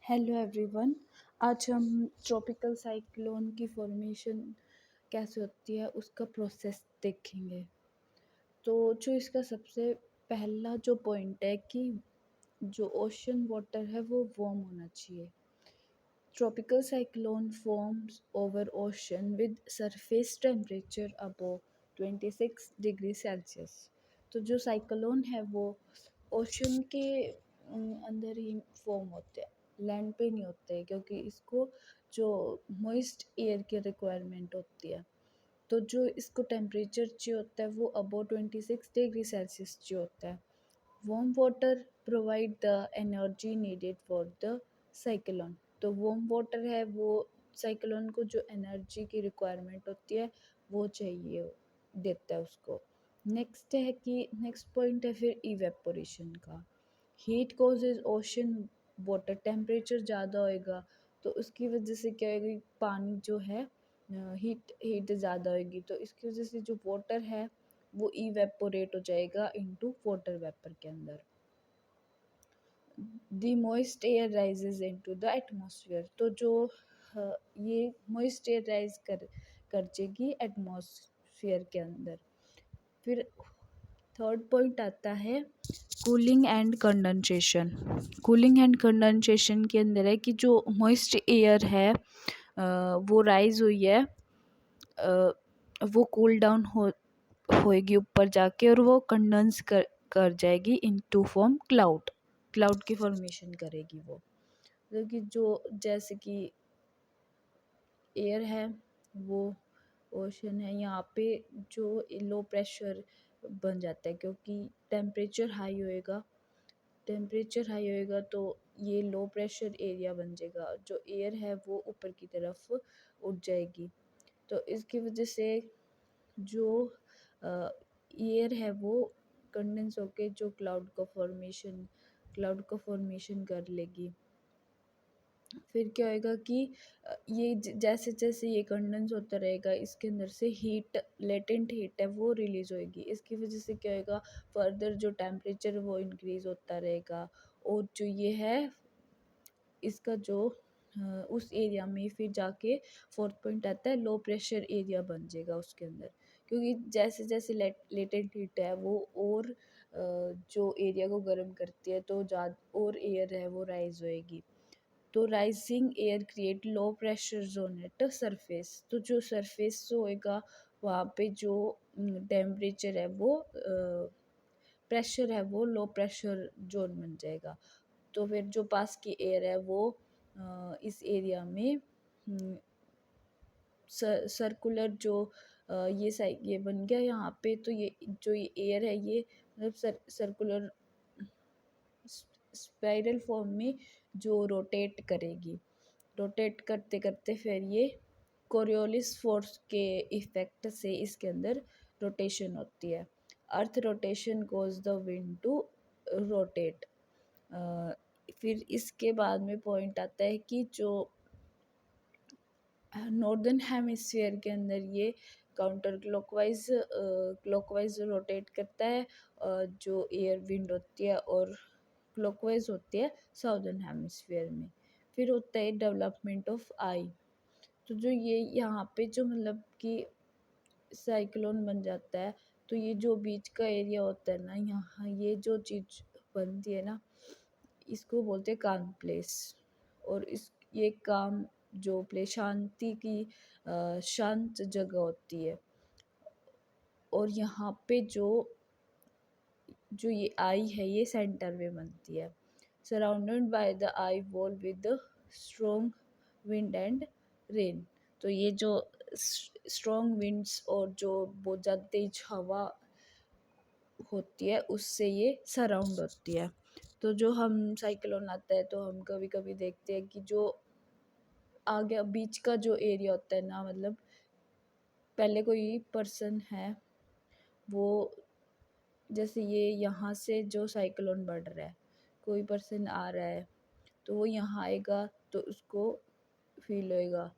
Hello everyone. आज हम tropical cyclone की फॉर्मेशन कैसे होती है उसका प्रोसेस देखेंगे। तो जो इसका सबसे पहला जो पॉइंट है कि जो ओशन वाटर है वो वार्म होना चाहिए। Tropical cyclone forms over ocean with surface temperature above 26 degree Celsius. तो जो साइक्लोन है वो ओशन के अंदर ही फॉर्म होते हैं, लैंड पे नहीं होते, क्योंकि इसको जो मॉइस्ट एयर की रिक्वायरमेंट होती है। तो जो इसको टेम्परेचर चाहिए होता है वो अबव 26 डिग्री सेल्सियस चाहिए होता है। Warm water provide the energy needed for the cyclone. तो वार्म वाटर है वो साइक्लोन को जो एनर्जी की रिक्वायरमेंट होती है वो चाहिए, देता है उसको। नेक्स्ट है कि नेक्स्ट पॉइंट है फिर इवेपोरेशन का। Heat causes ocean water, temperature ज़्यादा होएगा तो उसकी वजह से क्या होएगा, पानी जो है हीट हीट ज़्यादा होएगी तो इसकी वजह से जो वाटर है वो इवेपोरेट हो जाएगा इनटू वाटर वेपर के अंदर। The moist air rises into the atmosphere. तो जो ये मॉइस्ट एयर राइज कर जाएगी एटमॉस्फेयर के अंदर। फिर थर्ड पॉइंट आता है cooling and condensation. Cooling and condensation के अंदर है कि जो मॉइस्ट एयर है वो राइज हुई है, वो कूल डाउन होएगी ऊपर जाके और वो कंडेंस कर जाएगी इनटू फॉर्म क्लाउड। क्लाउड की फॉर्मेशन करेगी वो। मतलब कि जो जैसे कि एयर है वो ओशन है, यहाँ पे जो लो प्रेशर बन जाता है क्योंकि टेम्परेचर हाई होएगा। टेम्परेचर हाई होएगा तो ये लो प्रेशर एरिया बन जाएगा, जो एयर है वो ऊपर की तरफ उठ जाएगी। तो इसकी वजह से जो एयर है वो कंडेंस होके जो क्लाउड का फॉर्मेशन कर लेगी। फिर क्या होएगा कि ये जैसे जैसे ये कंडेंस होता रहेगा इसके अंदर से हीट, लेटेंट हीट है वो रिलीज होएगी। इसकी वजह से क्या होएगा, फर्दर जो टेम्परेचर वो इंक्रीज होता रहेगा। और जो ये है इसका जो उस एरिया में फिर जाके फोर्थ पॉइंट आता है लो प्रेशर एरिया बन जाएगा उसके अंदर, क्योंकि जैसे जैसे लेटेंट हीट है वो और जो एरिया को गर्म करती है तो ज़्यादा और एयर है वो राइज होएगी। तो rising air create low pressure zone at surface. तो जो सरफेस होएगा वहाँ पे जो टेम्परेचर है वो प्रेशर है वो लो प्रेशर जोन बन जाएगा। तो फिर जो पास की एयर है वो इस एरिया में सर्कुलर जो ये बन गया यहाँ पे। तो ये जो ये एयर है ये मतलब सर्कुलर स्पाइरल फॉर्म में जो रोटेट करेगी। रोटेट करते करते फिर ये कोरियोलिस फोर्स के इफेक्ट से इसके अंदर रोटेशन होती है। Earth rotation cause the wind to rotate. फिर इसके बाद में पॉइंट आता है कि जो नॉर्दर्न हेमिस्फीयर के अंदर ये काउंटर क्लॉकवाइज रोटेट करता है, जो एयर विंड होती है, और क्लॉकवाइज होती है साउदर्न हेमिस्फीयर में। फिर होता है डेवलपमेंट ऑफ आई। तो जो ये यहाँ पे जो मतलब कि साइक्लोन बन जाता है तो ये जो बीच का एरिया होता है ना, यहाँ ये जो चीज़ बनती है ना इसको बोलते हैं काम प्लेस। और इस ये काम जो प्लेस शांति की शांत जगह होती है। और यहाँ पे जो ये आई है ये सेंटर में बनती है, surrounded by the eye wall with strong wind and rain. तो ये जो स्ट्रॉन्ग विंड्स और जो बहुत ज़्यादा तेज हवा होती है उससे ये सराउंड होती है। तो जो हम साइक्लोन आता है तो हम कभी कभी देखते हैं कि जो आगे बीच का जो एरिया होता है ना, मतलब पहले कोई पर्सन है वो, जैसे ये यहाँ से जो साइक्लोन बढ़ रहा है, कोई पर्सन आ रहा है तो वो यहाँ आएगा तो उसको फील होएगा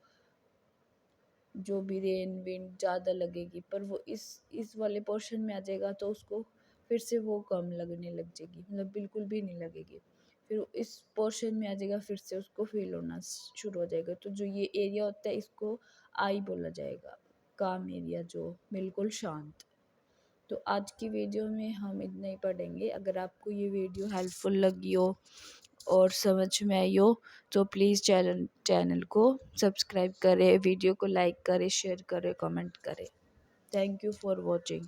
जो भी रेन विंड ज़्यादा लगेगी, पर वो इस वाले पोर्शन में आ जाएगा तो उसको फिर से वो कम लगने लग जाएगी, मतलब बिल्कुल भी नहीं लगेगी। फिर इस पोर्शन में आ जाएगा, फिर से उसको फील होना शुरू हो जाएगा। तो जो ये एरिया होता है इसको आई बोला जाएगा, काम एरिया जो बिल्कुल शांत। तो आज की वीडियो में हम इतना ही पढ़ेंगे। अगर आपको ये वीडियो हेल्पफुल लगी हो और समझ में आई हो तो प्लीज़ चैनल को सब्सक्राइब करें, वीडियो को लाइक करें, शेयर करें, कमेंट करें। Thank you for watching.